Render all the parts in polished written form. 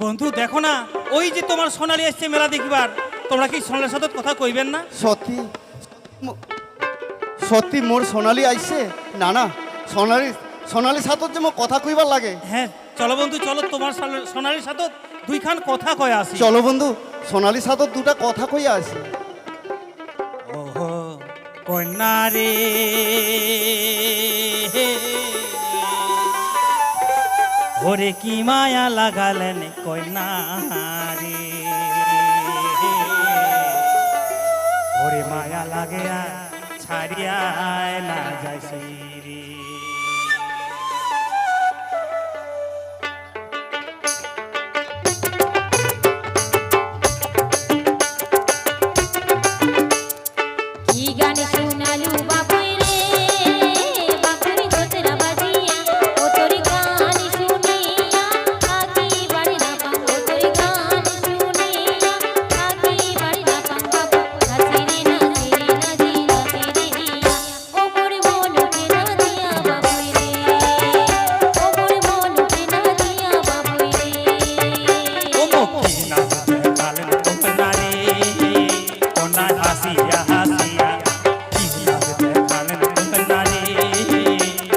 বন্ধু দেখো না, ওই যে তোমার সোনালি আসছে মেলা দেখিবার, তোমরা কি সোনালির সাথে কথা কইবেন না? সত্যি সত্যি মোর সোনালি আইছে? না না, সোনালি সোনালি সাথত যে মোর কথা কইবার লাগে। হ্যাঁ চলো বন্ধু, চলো তোমার সোনালির সাথে দুইখান কথা কয়ে আসি। চলো বন্ধু, সোনালি সাথত দুটা কথা কইয়া আসি। ওহো কন্যা রে, ওরে কি মায়া লাগালেন কন্যা রে, ওরে মায়া লাগে ছাড়িয়া না যাইছি রে। কি গান শোনালু বাবুই রে, বাবুই গোতরা বাজিয়া, ও তোরি গান শুনিয়া থাকি বাড়ি না পাম, ও তোরি গান শুনিয়া থাকি বাড়ি না পাম। বাবু নাচি রে নাচি রে নাচি নাচি রে হিয়া, ও মোর মনকে না দিয়া বাবুই রে, ও মোর মনকে না দিয়া বাবুই রে। ও মুখি না দেখালেন কন্যা রে, কন্যা হাসিয়া হাসিয়া, কি না দেখালেন কন্যা রে,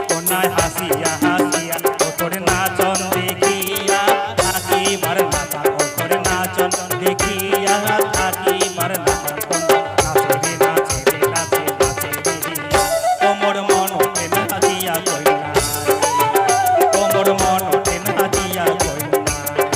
কন্যা হাসিয়া হাসিয়া, ও তোর নাচন দেখিয়া থাকি বার না পাম, ও তোর নাচন দেখিয়া থাকি বার না পাম। নাচে রে নাচে রে নাচে নাচে রে হিয়া, ও মোর মনকে না দিয়া কন্যা রে, ও মোর মনকে না দিয়া কন্যা রে।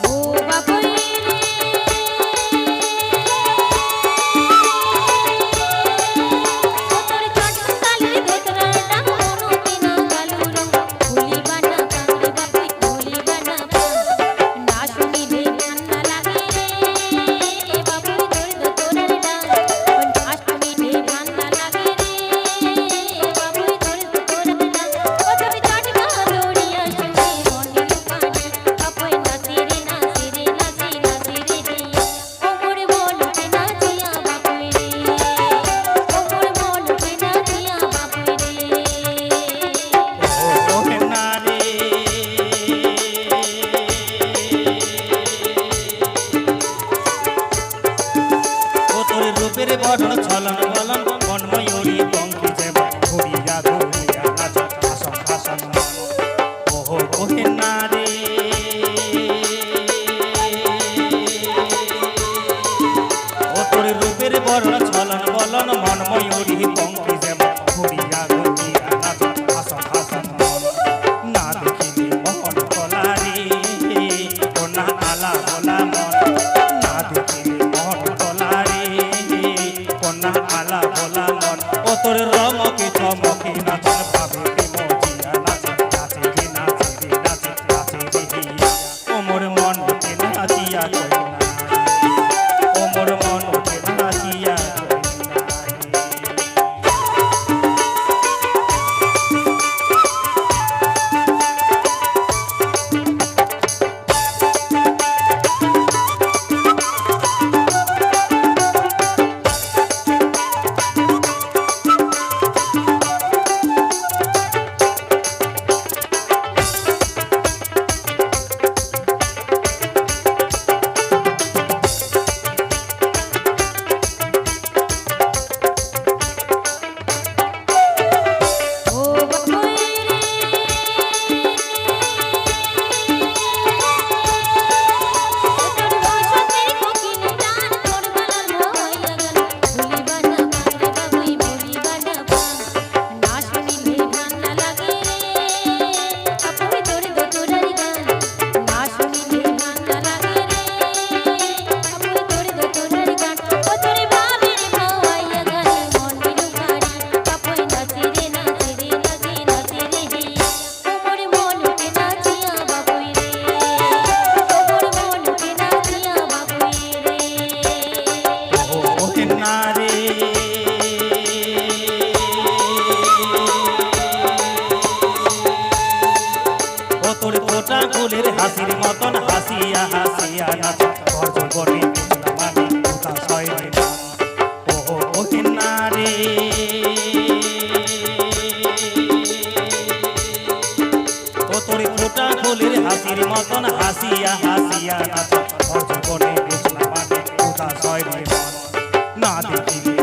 ও বাবুই রে, ও তোর চটকালের ভেতরা ডাং মনকে না গালু রং, ভুলিবা না কাঁদরে বাবুই ভুলিবা না প্রাণ। না শুনিলে কান্না লাগে রে, বাবুই ধরদ তোরার ডাং, না শুনিলে কান্না লাগে রে, বাবুই ধরদ তোরার ডাং। ও তোর চটকা দৌড়িয়া শুনে মনে লুকানি, বাবুই নাচি রে নাচি রে নাচি নাচি রে হিয়া, ও মোর মনকে না দিয়া বাবুই রে, ও মোর মনকে না দিয়া বাবুই রে। ও কন্যা রে, ও তোর রূপের বর্ণ ছলন বলন, মন ময়ূরী পঙ্খী যেব ঘুরিয়া ঘুরিয়া নাচ হাসন হাসন। ওহো কন্যা রে, ও তোর রূপের বর্ণ ছলন বলন, মন ময়ূরী পঙ্খী যেব ঘুরিয়া ঘুরিয়া নাচ হাসন হাসন। না দেখিলে মন কলা রে, ও না আলা বলা মন, না দেখিলে মন কলা রে, ও না আলা বলা মন। ও তোর রমকে চমকে নাচন ভাবে মজিয়া নাচ নাচে রে নাচে রে নাচে নাচে রে হিয়া, ও মোর মনকে নাচিয়া কইনা রে, ও মোর মনকে নাচিয়া কইনা রে। মতন হাসিয়া হাসিয়া নাচ তোর জীবনে বুঝলাম আমি উদাস হয় রে মন। ও কহিনা রে ও তোর ফোটা ফুলের হাসির মতন হাসিয়া হাসিয়া নাচ তোর জীবনে বুঝলাম আমি উদাস হয় রে মন। না দেখিলে